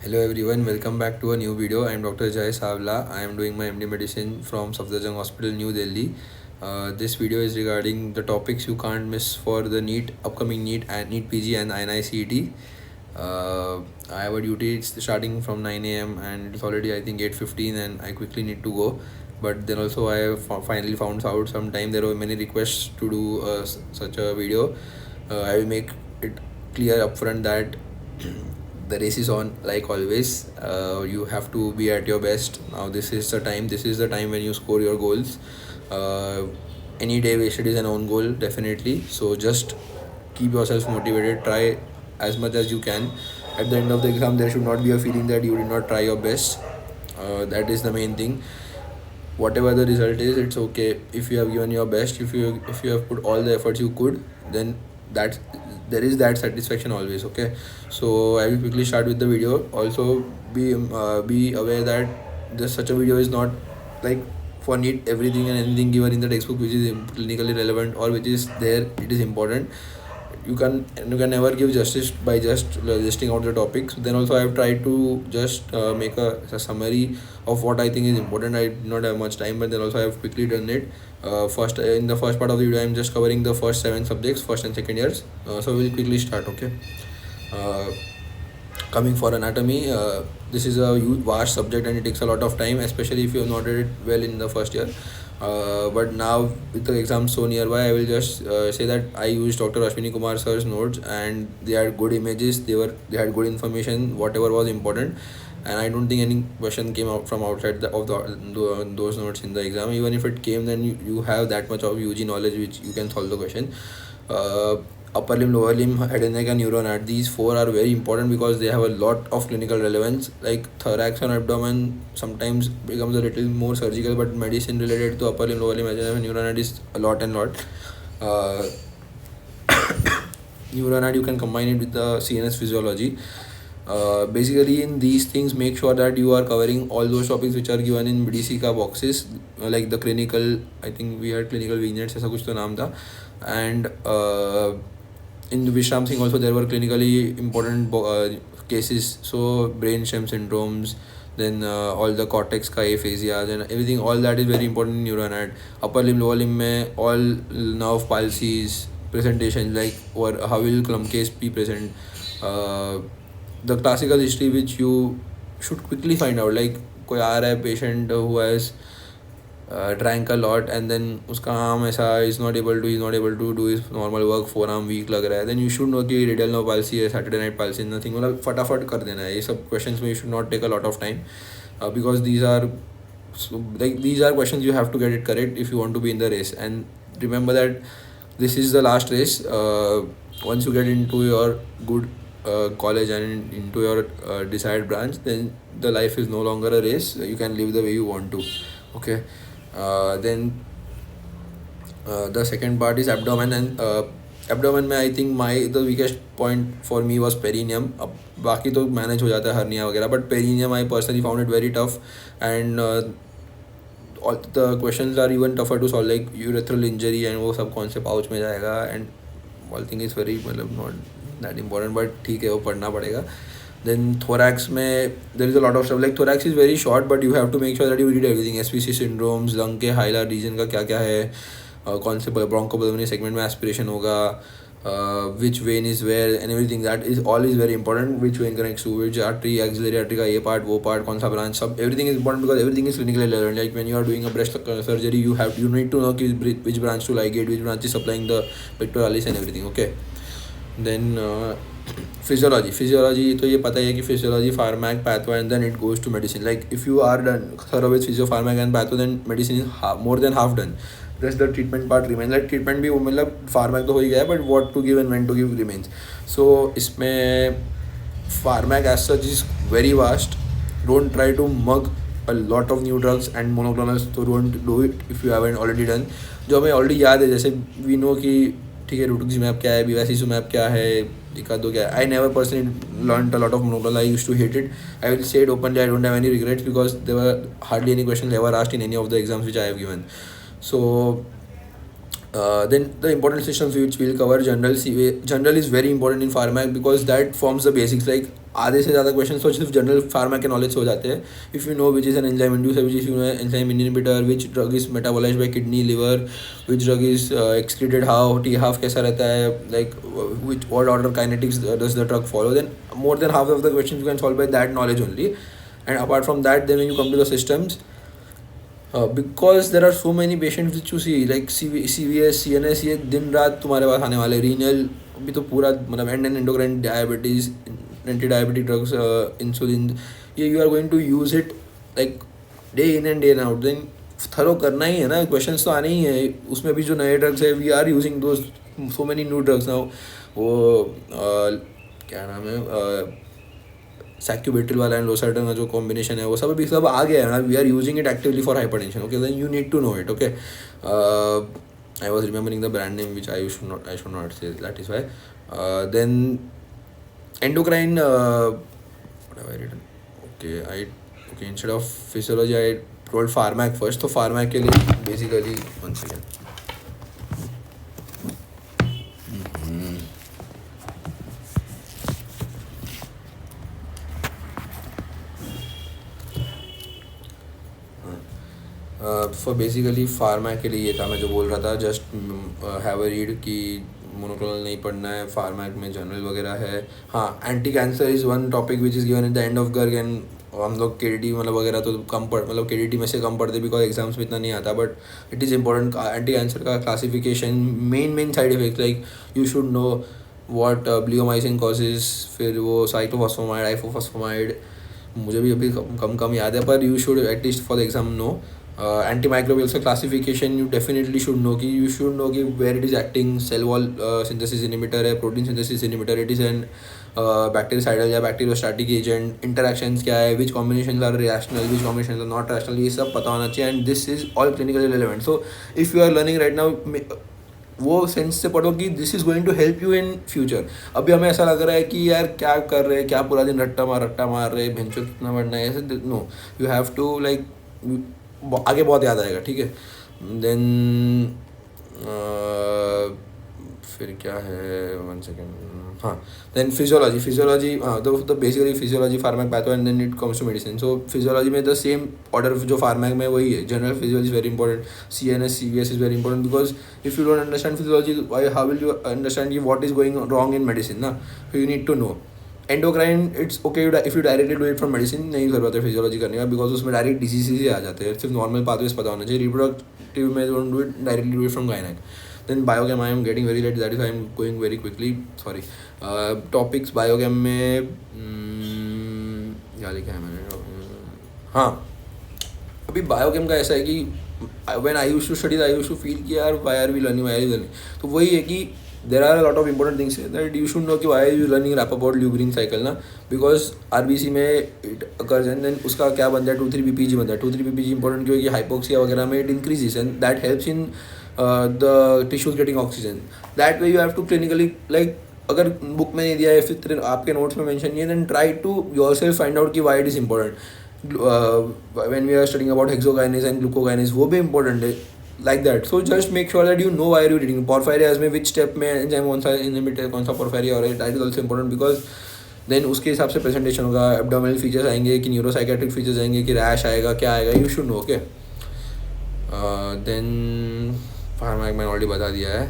Hello everyone, welcome back to a new video. I am Dr. Jai Savla. I am doing my MD Medicine from Safdarjung Hospital, New Delhi. This video is regarding the topics you can't miss for the NEET, upcoming NEET and NEET PG and INI-CET. I have a duty starting from 9 a.m. and it's already I think 8:15 and I quickly need to go. But then also I have finally found out sometime there were many requests to do such a video. I will make it clear upfront that the race is on like always. You have to be at your best. Now this is the time when you score your goals. uh, any day wasted is an own goal, definitely. So just keep yourself motivated, try as much as you can. At the end of the exam there should not be a feeling that you did not try your best. That is the main thing. Whatever the result is, it's okay. If you have given your best, if you have put all the efforts you could, then that there is that satisfaction always. Okay, so I will quickly start with the video. Also be aware that this such a video is not like for need everything and anything given in the textbook which is clinically relevant or which is there it is important. You can never give justice by just listing out the topics. Then also I have tried to just make a summary of what I think is important. I did not have much time, but then also I have quickly done it. First in the first part of the video I am just covering the first 7 subjects, first and second years. So we'll quickly start. Okay. uh, Coming for anatomy, this is a vast subject and it takes a lot of time, especially if you have not read it well in the first year. But now with the exam so nearby, I will just say that I used Dr. Ashwini Kumar sir's notes and they had good images. They had good information, whatever was important, and I don't think any question came out from outside those notes in the exam. Even if it came, then you have that much of UG knowledge which you can solve the question. uh, Upper limb, lower limb, head and neck, and neural net. These four are very important because they have a lot of clinical relevance. Like thorax and abdomen sometimes becomes a little more surgical, but medicine related to upper limb, lower limb, head and neck, and neural net is a lot and lot. Uh, Neural net you can combine it with the CNS physiology. Basically, in these things, make sure that you are covering all those topics which are given in BDC ka boxes, like the clinical. I think we had clinical vignettes, ऐसा कुछ तो नाम था, and in Vishram Singh also there were clinically important cases. So brainstem syndromes, then all the cortex ka aphasia, then everything, all that is very important in neural net. Upper limb, lower limb में all nerve palsies, presentation like or how will clump case be present. The classical history which you should quickly find out, like कोई आ रहा है patient who has drank a lot and then उसका arm ऐसा is not able to do his normal work, forearm weak लग रहा है, then you should know कि radial nerve palsy है, Saturday night palsy, nothing, मतलब फटाफट कर देना है. ये सब questions में you should not take a lot of time, because these are questions you have to get it correct if you want to be in the race. And remember that this is the last race. Once you get into your good college and into your desired branch, then the life is no longer a race. You can live the way you want to. Okay. Then the second part is abdomen, and abdomen में I think the weakest point for me was perineum. अब बाकी तो manage हो जाता है hernia वगैरह, but perineum I personally found it very tough. And all the questions are even tougher to solve, like urethral injury and वो सब कौन से pouch में जाएगा, and all thing is very मतलब not that important, but ठीक है वो पढ़ना पड़ेगा. Then thorax में there is a lot of stuff, like thorax is very short but you have to make sure that you read everything. SVC syndromes, lung के hilar region का क्या क्या है, कौन से bronchopulmonary segment में aspiration होगा, which vein is where and everything, that is all is very important. Which vein connects to which artery, axillary artery का ये part वो part कौन सा branch, सब everything is important because everything is clinically relevant. Like when you are doing a breast surgery, you need to know which branch to ligate, which branch is supplying the pectoralis and everything. Okay. Then physiology तो ये पता ही है कि physiology, pharmac, patho, and then it goes to medicine. Like if you are done thorough with physio, pharmac and patho, then medicine is more than half done. Just the treatment part remains. Like treatment भी मतलब pharmac तो हो ही गया है, but what to give and when to give remains. So इसमें pharmac as such is very vast. Don't try to mug a lot of new drugs and monoclonals, so don't do it if you haven't already done. जो हमें already याद है, जैसे we know कि ठीक है rituximab क्या है, bevacizumab क्या है, Dicado क्या है. I never personally learned a lot of monoclonal. I used to hate it. I will say it openly, I don't have any regrets because there were hardly any questions ever asked in any of the exams which I have given. So Then the important systems which we'll cover, general is very important in pharma because that forms the basics. Like आधे से ज़्यादा question तो सिर्फ general pharma के knowledge से हो जाते हैं. If you know which is an enzyme inducer, which is enzyme inhibitor, which drug is metabolised by kidney liver, which drug is excreted how, T half कैसा रहता है, like which what order kinetics does the drug follow, then more than half of the question you can solve by that knowledge only. And apart from that then when you come to the systems, because there are so many patients which you see like CVS CNS, ये दिन रात तुम्हारे पास आने वाले. Renal भी तो पूरा मतलब endocrine, diabetes, anti diabetic drugs, insulin, ये you are going to use it like day in and day out. Then thorough करना ही है ना, क्वेश्चंस तो आने ही है. उसमें भी जो नए ड्रग्स है, we are using those so many new drugs now. वो क्या नाम है, सैक्यूबेट्रिल वाला एंड लोसर्टन का जो कॉम्बिनेशन है, वो सब अभी सब आ गया है ना. We are using it actively for hypertension. Okay, then you need to know it. Okay, I was remembering the brand name which I should not say, that is why. Then endocrine, okay instead of physiology I told pharmac first. तो pharmac के लिए basically one second, for basically pharma के लिए ये था मैं जो बोल रहा था. जस्ट हैव अ रीड कि मोनोक्लोनल नहीं पढ़ना है, फार्मा में जनरल वगैरह है. हाँ, anti cancer is one topic which is given at the end of Garg. And हम लोग KDT मतलब वगैरह तो कम पढ़, मतलब KDT में से कम पढ़ते बिकॉज एग्जाम्स में इतना नहीं आता. But it is important. Anti cancer का classification, main side effect, like you should know what bleomycin causes, फिर वो साइक्लोफॉस्फेमाइड, आइफोफॉस्फेमाइड, मुझे भी अभी कम याद है, पर you should at least for the exam know. Antimicrobials का classification you definitely should know कि you should know कि where it is acting. cell wall synthesis inhibitor है, protein synthesis inhibitor, it is an bactericidal या bacteriostatic agent. interactions क्या है, which combinations are rational, which combinations are not rational, ये सब पता होना चाहिए. and this is all clinically relevant. so if you are learning right now, वो sense से पढ़ो कि this is going to help you in future. अभी हमें ऐसा लग रहा है कि यार क्या कर रहे हैं, क्या पूरा दिन रट्टा मार रहे, भेंचो कितना पढ़ना है, ऐसे. No, you have to like, आगे बहुत याद आएगा. ठीक है, देन फिर क्या है, वन सेकेंड. हाँ, देन फिजियोलॉजी, हाँ, तो basically physiology, pharmac, patho, and then it comes to medicine. So physiology में द सेम ऑर्डर जो फार्मैक में वही है. General physiology is very important. CNS CVS is very important because if you don't understand physiology, how will you understand की what is going wrong in medicine ना. You need to know. Endocrine it's okay if you directly do it from medicine, नहीं ज़रूरत है physiology करने का because उसमें direct disease ही आ जाते हैं. सिर्फ नॉर्मल पाथवेज पता होना चाहिए. रिप्रोडक्टिव में don't do it, directly do it from gynaec. Then biochem, I am getting very late, that is I am going very quickly, sorry. Topics biochem में क्या लिखा है मैंने. हाँ, अभी बायोकेम का ऐसा है कि when I used to study, I used to feel कि यार वाई आर वी लर्निंग. तो वही है कि there are a lot of important things that you should know कि why are you learning Rappaport Lugrin cycle ना, because RBC में it occurs and then उसका क्या बनता है, 2,3-BPG बनता है. 2,3-BPG इंपॉर्टेंट क्यों है कि हाइपोक्सिया वगैरह में it increases and that helps in the tissues getting oxygen. That way you have to clinically like, अगर बुक में नहीं दिया है, फिर आपके नोट्स में मेंशन नहीं है, then try to yourself find out कि why it is important. When we are studying about hexokinase and glucokinase, वो भी important है. Like that. So just make sure that you know why are you reading. Porphyrias में which step में enzyme कौन सा inhibitor, कौन सा porphyria हो रहा है, that is also important because then उसके हिसाब से प्रेजेंटेशन होगा. एब्डोमिनल फीचर्स आएंगे कि न्यूरोसाइकेट्रिक फीचर्स आएंगे कि रैश आएगा, क्या आएगा, you should know. Okay, then pharmac मैंने ऑलरेडी बता दिया है.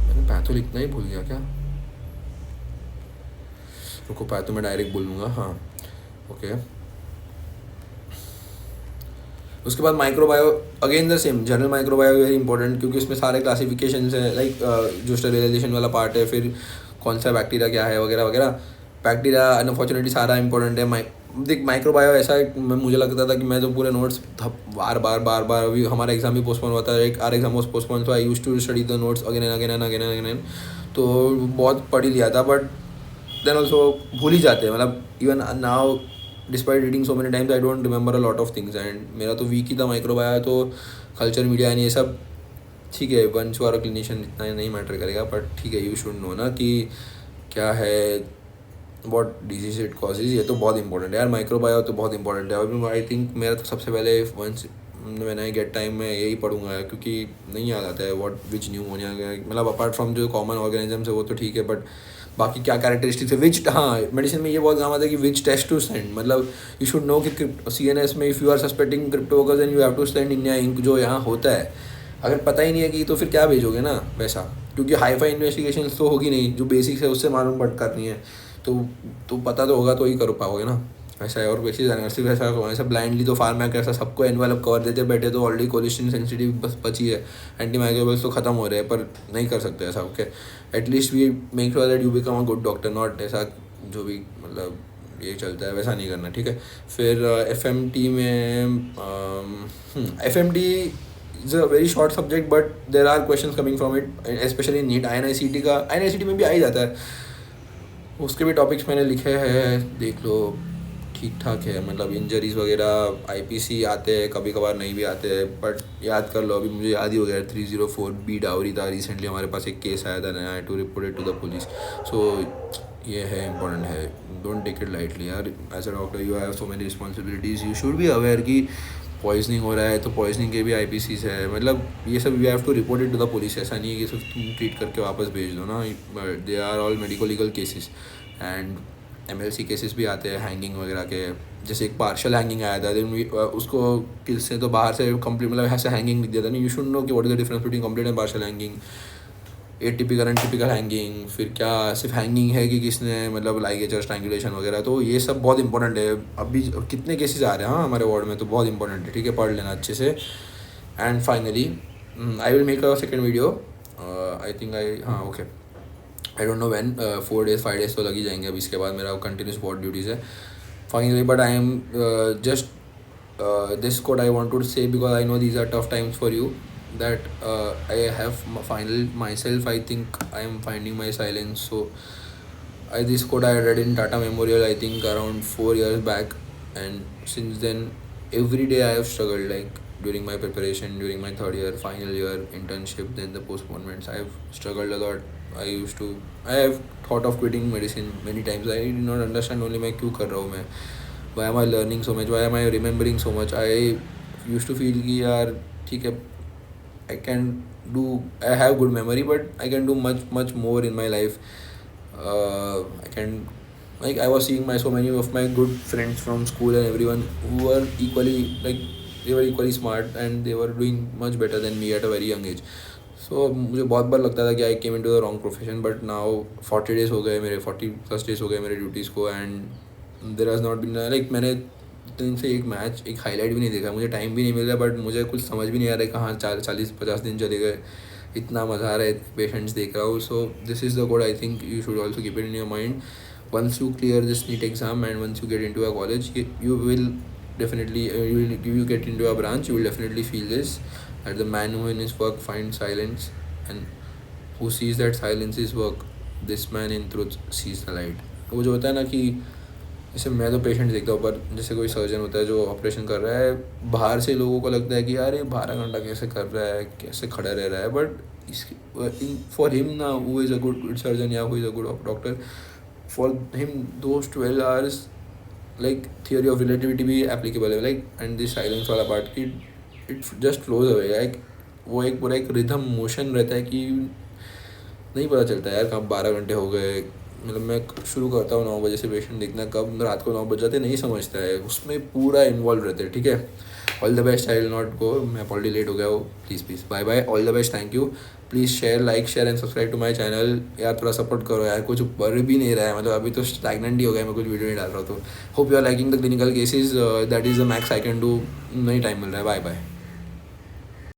मैंने पैथो लिखना ही भूल गया क्या, रुको, पैथो में डायरेक्ट बोलूँगा. हाँ, ओके. उसके बाद microbio, again the same, general microbio very important क्योंकि उसमें सारे क्लासिफिकेशन है, लाइक जो स्टेरिलाइजेशन वाला पार्ट है, फिर कौन सा बैक्टीरिया क्या है वगैरह वगैरह. बैक्टीरिया अनफॉर्चुनेटली सारा इंपॉर्टेंट है. देख माइक्रोबायो ऐसा मुझे लगता था कि मैं तो पूरे नोट्स बार बार अभी हमारा एग्जाम भी पोस्टपोन हुआ था, एक आर एग्जाम वॉज पोस्टपोन, तो I used to study the notes again and again. तो बहुत पढ़ ही लिया था, बट देन ऑल्सो भूल ही जाते हैं. मतलब even now despite reading so many times I don't remember a lot of things. And मेरा तो वीक ही था माइक्रोबायो, तो कल्चर मीडिया एंड ये सब ठीक है. Once you are a clinician इतना नहीं मैटर करेगा, बट ठीक है, यू शुड नो ना कि क्या है, व्हाट डिजीज इट कॉजेज. ये तो बहुत इंपॉर्टेंट है यार, माइक्रोबायो तो बहुत इंपॉर्टेंट है. आई थिंक मेरा तो सबसे पहले once when I get time मैं यही पढ़ूंगा, क्योंकि नहीं याद आता है व्हाट विच न्यूमोनिया, मतलब अपार्ट फ्रॉम जो कॉमन ऑर्गेनिजम्स है वो तो ठीक है, बट बाकी क्या कैरेक्टरिस्टिक्स है, विच, हाँ मेडिसिन में ये बहुत काम आता है कि विच टेस्ट टू सेंड, मतलब यू शुड नो कि CNS में if you are suspecting cryptococcus then you have to send India ink जो यहाँ होता है। अगर पता ही नहीं है कि तो फिर क्या भेजोगे ना वैसा, क्योंकि हाई फाई इन्वेस्टिगेशन तो होगी नहीं, जो बेसिक्स है उससे मालूम पड़ करनी है, तो पता तो होगा तो ही कर पाओगे ना। ऐसा है, और वैसे सिर्फ ऐसा ब्लाइंडली तो फार्मा ऐसा सबको एनवेलप कर देते बैठे तो ऑलरेडी कोलिस्टिन सेंसिटिव बस बची है, एंटीमाइक्रोबियल्स तो खत्म हो रहे हैं, पर नहीं कर सकते ऐसा। Okay, at least we make sure that you become a good doctor, not ऐसा जो भी मतलब ये चलता है वैसा नहीं करना, ठीक है। फिर FMT में FMT is a very short subject but there are question coming from it, specially NEET INICT का, INICT में भी आ ही जाता है, उसके भी टॉपिक्स मैंने लिखे हैं, देख लो, ठीक ठाक है, मतलब इंजरीज वगैरह IPC आते हैं, कभी कभार नहीं भी आते हैं, बट याद कर लो, अभी मुझे याद ही हो गया 304B डाउरी था, रिसेंटली हमारे पास एक केस आया था नया, to report it to the police. So ये है, इंपॉर्टेंट है, डोंट टेक इट लाइटली यार, as a doctor you have so many responsibilities, you should be aware कि पॉइजनिंग हो रहा है तो पॉइजनिंग के भी IPCs है, मतलब ये सब you have to report it to the police, ऐसा नहीं है कि सिर्फ तुम ट्रीट करके वापस भेज दो ना, they are all medico legal cases and MLC cases भी आते हैं हैंगिंग वगैरह के, जैसे एक पार्शल हैंगिंग आया था, देन उसको किससे तो बाहर से कंप्लीट मतलब ऐसे हैंगिंग लिख दिया था, नहीं, यू शुड नो कि what is the difference between complete and partial hanging, atypical and typical hanging, फिर क्या सिर्फ हैंगिंग है कि किसने मतलब लाइगेचर स्ट्रैंगुलेशन वगैरह, तो ये सब बहुत इंपॉर्टेंट है। अभी कितने केसेस आ रहे हैं हाँ हमारे वार्ड में, तो बहुत इंपॉर्टेंट है, ठीक है, पढ़ लेना अच्छे से। And finally I will make a second video, I think हाँ okay, I don't know when, 4 days 5 days तो लग ही जाएंगे, अभी इसके बाद मेरा कंटिन्यूस वॉर्ड ड्यूटीज़ है finally, but I am just this quote I want to say because I know these are tough times for you, that I have final myself, I think I am finding my silence. So this quote I read in Tata Memorial, I think around 4 years back, and since then every day I have struggled, like during my preparation, during my third year final year internship, then the postponements, I have struggled a lot. I have thought of quitting medicine many times. I did not understand only मैं क्यों कर रहा हूँ मैं, why am I learning so much, why am I remembering so much. I used to feel कि यार ठीक है, I have good memory but I can do much more in my life. I can, like I was seeing so many of my good friends from school and everyone who were equally, like they were equally smart and they were doing much better than me at a very young age. So मुझे बहुत बार लगता था कि I came into the wrong profession, but now 40 days हो गए मेरे, 40+ days हो गए मेरे ड्यूटीज़ को, and there has not been, like मैंने दिन से एक मैच, एक हाईलाइट भी नहीं देखा, मुझे टाइम भी नहीं मिल रहा, बट मुझे कुछ समझ भी नहीं आ रहा है कहाँ 40-50 दिन चले गए, इतना मज़ा आ रहा है, पेशेंट्स देख रहा हूँ. So this is the code, I think you should also keep it in your mind. Once you clear this NEET exam and once you get into a college, you will definitely, you get into a branch, you will definitely feel this, that the man who in his work finds silence and who sees that silence is work, this man in truth sees the light. वो जो होता है ना कि जैसे मैं तो patient देखता हूँ, पर जैसे कोई सर्जन होता है जो ऑपरेशन कर रहा है, बाहर से लोगों को लगता है कि यार ये 12 घंटा कैसे कर रहा है, कैसे खड़ा रह रहा है, बट इसके फॉर हिम ना, who is a good surgeon या who is a good doctor, for him those 12 hours, like theory of relativity भी applicable है, like, and this silence वाला part कि it just flows away, like वो एक पूरा एक रिदम मोशन रहता है कि नहीं पता चलता है यार कब 12 घंटे हो गए. मतलब मैं शुरू करता हूँ 9 बजे से पेशेंट देखना, कब रात को 9 बज जाते नहीं समझता है, उसमें पूरा इन्वॉल्व रहते हैं. ठीक है, all the best. I will not go, मैं ऑलरेडी लेट हो गया हूँ. Please bye bye, all the best, thank you. Please share, like, share and subscribe to my channel. यार थोड़ा सपोर्ट करो यार, कुछ बढ़ भी नहीं रहा है, मतलब अभी तो स्टैग्नेंट ही हो गया, मैं कुछ वीडियो नहीं डाल रहा हूँ. तो hope you are liking the clinical cases, that is the max I can do. नहीं टाइम मिल रहा है. Bye bye.